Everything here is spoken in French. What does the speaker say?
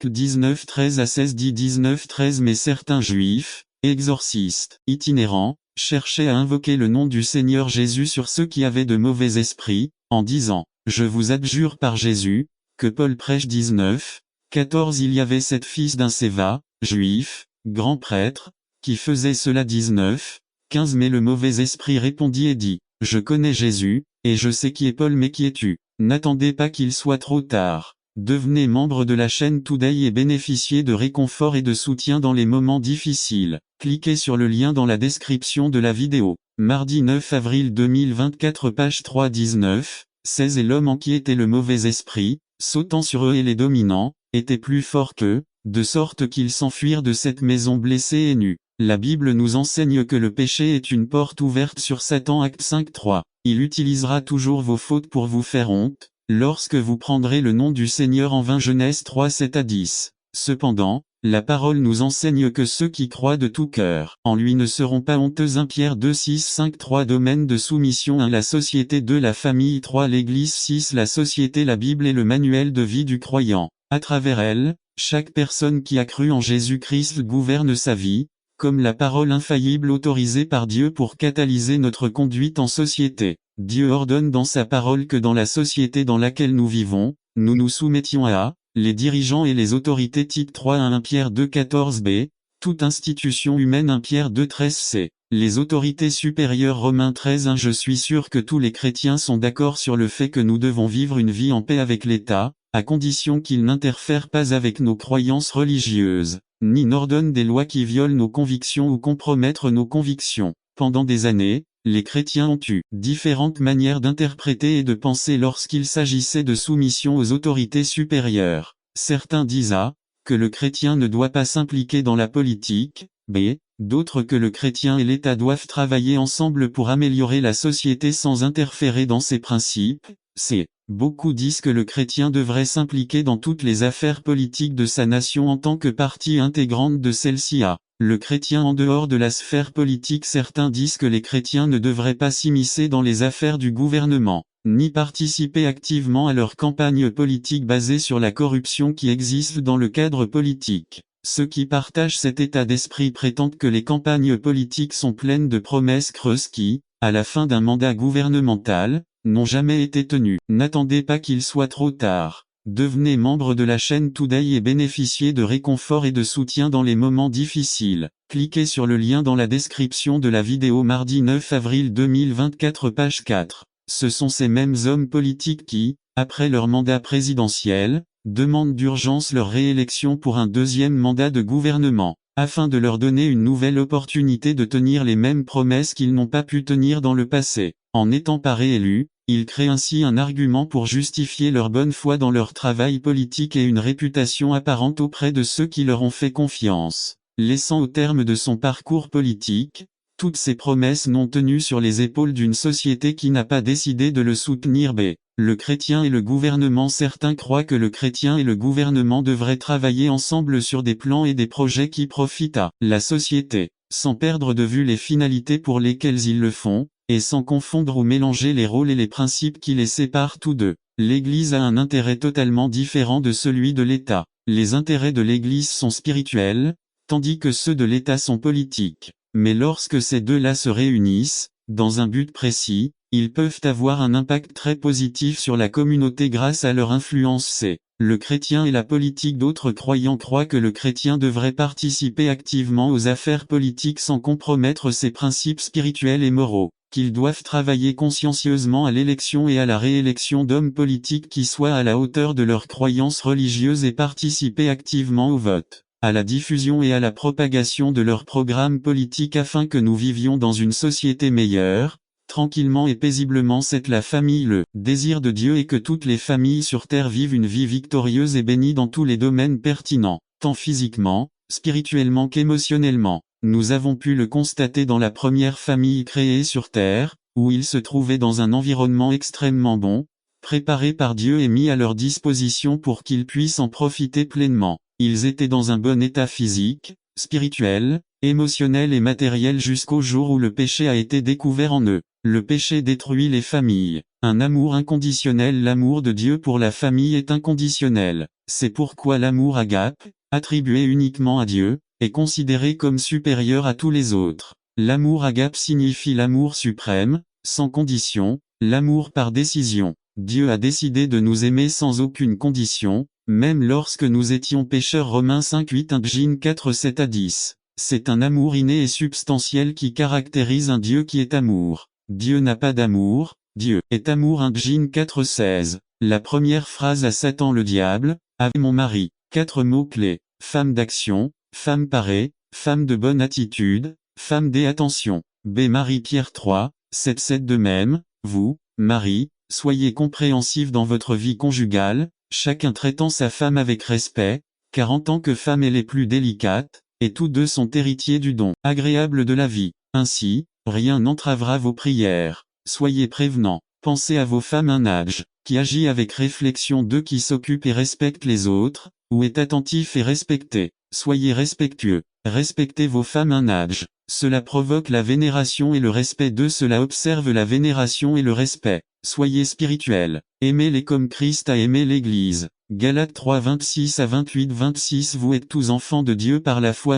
19 13 à 16 dit 19 13 mais certains juifs, exorcistes, itinérants, cherchaient à invoquer le nom du Seigneur Jésus sur ceux qui avaient de mauvais esprits, en disant, je vous adjure par Jésus, que Paul prêche 19, 14 il y avait 7 fils d'un Séva, juif, grand prêtre, qui faisait cela 19, 15 mais le mauvais esprit répondit et dit, je connais Jésus, et je sais qui est Paul mais qui es-tu? N'attendez pas qu'il soit trop tard. Devenez membre de la chaîne Today et bénéficiez de réconfort et de soutien dans les moments difficiles. Cliquez sur le lien dans la description de la vidéo. Mardi 9 avril 2024 page 3 19, 16 et l'homme en qui était le mauvais esprit, sautant sur eux et les dominant, était plus fort qu'eux, de sorte qu'ils s'enfuirent de cette maison blessés et nus. La Bible nous enseigne que le péché est une porte ouverte sur Satan Acte 5:3. Il utilisera toujours vos fautes pour vous faire honte, lorsque vous prendrez le nom du Seigneur en vain Genèse 3 7 à 10. Cependant, la parole nous enseigne que ceux qui croient de tout cœur en lui ne seront pas honteux 1 Pierre 2 6 5 3 Domaine de soumission 1 La société 2 La famille 3 L'Église 6 La société La Bible est le manuel de vie du croyant. À travers elle, chaque personne qui a cru en Jésus-Christ gouverne sa vie, comme la parole infaillible autorisée par Dieu pour catalyser notre conduite en société. Dieu ordonne dans sa parole que dans la société dans laquelle nous vivons, nous nous soumettions à, les dirigeants et les autorités Tite 3 1 Pierre 2 14b, toute institution humaine 1 Pierre 2 13c, les autorités supérieures Romains 13 1 Je suis sûr que tous les chrétiens sont d'accord sur le fait que nous devons vivre une vie en paix avec l'État, à condition qu'il n'interfère pas avec nos croyances religieuses, ni n'ordonne des lois qui violent nos convictions ou compromettent nos convictions. Pendant des années, les chrétiens ont eu différentes manières d'interpréter et de penser lorsqu'il s'agissait de soumission aux autorités supérieures. Certains disent A, que le chrétien ne doit pas s'impliquer dans la politique, B, d'autres que le chrétien et l'État doivent travailler ensemble pour améliorer la société sans interférer dans ses principes, C. Beaucoup disent que le chrétien devrait s'impliquer dans toutes les affaires politiques de sa nation en tant que partie intégrante de celle-ci A. Le chrétien en dehors de la sphère politique Certains disent que les chrétiens ne devraient pas s'immiscer dans les affaires du gouvernement, ni participer activement à leur campagne politique basée sur la corruption qui existe dans le cadre politique. Ceux qui partagent cet état d'esprit prétendent que les campagnes politiques sont pleines de promesses creuses qui, à la fin d'un mandat gouvernemental, n'ont jamais été tenues. N'attendez pas qu'il soit trop tard. Devenez membre de la chaîne Today et bénéficiez de réconfort et de soutien dans les moments difficiles. Cliquez sur le lien dans la description de la vidéo mardi 9 avril 2024 page 4. Ce sont ces mêmes hommes politiques qui, après leur mandat présidentiel, demandent d'urgence leur réélection pour un deuxième mandat de gouvernement, afin de leur donner une nouvelle opportunité de tenir les mêmes promesses qu'ils n'ont pas pu tenir dans le passé. En n'étant pas réélus, ils créent ainsi un argument pour justifier leur bonne foi dans leur travail politique et une réputation apparente auprès de ceux qui leur ont fait confiance, laissant au terme de son parcours politique, toutes ces promesses non tenues sur les épaules d'une société qui n'a pas décidé de le soutenir. B. Le chrétien et le gouvernement Certains croient que le chrétien et le gouvernement devraient travailler ensemble sur des plans et des projets qui profitent à la société, sans perdre de vue les finalités pour lesquelles ils le font, et sans confondre ou mélanger les rôles et les principes qui les séparent tous deux. L'Église a un intérêt totalement différent de celui de l'État. Les intérêts de l'Église sont spirituels, tandis que ceux de l'État sont politiques. Mais lorsque ces deux-là se réunissent, dans un but précis, ils peuvent avoir un impact très positif sur la communauté grâce à leur influence. C. Le chrétien et la politique D'autres croyants croient que le chrétien devrait participer activement aux affaires politiques sans compromettre ses principes spirituels et moraux, qu'ils doivent travailler consciencieusement à l'élection et à la réélection d'hommes politiques qui soient à la hauteur de leurs croyances religieuses et participer activement au vote, à la diffusion et à la propagation de leurs programmes politiques afin que nous vivions dans une société meilleure, tranquillement et paisiblement. C'est la famille. Le désir de Dieu est que toutes les familles sur terre vivent une vie victorieuse et bénie dans tous les domaines pertinents, tant physiquement, spirituellement qu'émotionnellement. Nous avons pu le constater dans la première famille créée sur terre, où ils se trouvaient dans un environnement extrêmement bon, préparé par Dieu et mis à leur disposition pour qu'ils puissent en profiter pleinement. Ils étaient dans un bon état physique, spirituel, émotionnel et matériel jusqu'au jour où le péché a été découvert en eux. Le péché détruit les familles. Un amour inconditionnel. L'amour de Dieu pour la famille est inconditionnel. C'est pourquoi l'amour agape, attribué uniquement à Dieu, est considéré comme supérieur à tous les autres. L'amour agape signifie l'amour suprême, sans condition, l'amour par décision. Dieu a décidé de nous aimer sans aucune condition, même lorsque nous étions pécheurs. Romains 5:8 1 Gin 4:7 à 10. C'est un amour inné et substantiel qui caractérise un Dieu qui est amour. Dieu n'a pas d'amour, Dieu est amour. 1 Gin 4:16. La première phrase à Satan le diable, Ave mon mari. 4 mots-clés. Femme d'action, femme parée, femme de bonne attitude, femme des attentions. B. Marie-Pierre 3, 7-7 de même, vous, Marie, soyez compréhensifs dans votre vie conjugale, chacun traitant sa femme avec respect, car en tant que femme elle est plus délicate, et tous deux sont héritiers du don agréable de la vie. Ainsi, rien n'entravera vos prières. Soyez prévenants, pensez à vos femmes. Un âge, qui agit avec réflexion. 2 Qui s'occupe et respecte les autres, ou est attentif et respecté. Soyez respectueux, respectez vos femmes. Un âge, cela provoque la vénération et le respect. 2 Cela observe la vénération et le respect. Soyez spirituels, aimez-les comme Christ a aimé l'Église. Galates 3 26 à 28 26 Vous êtes tous enfants de Dieu par la foi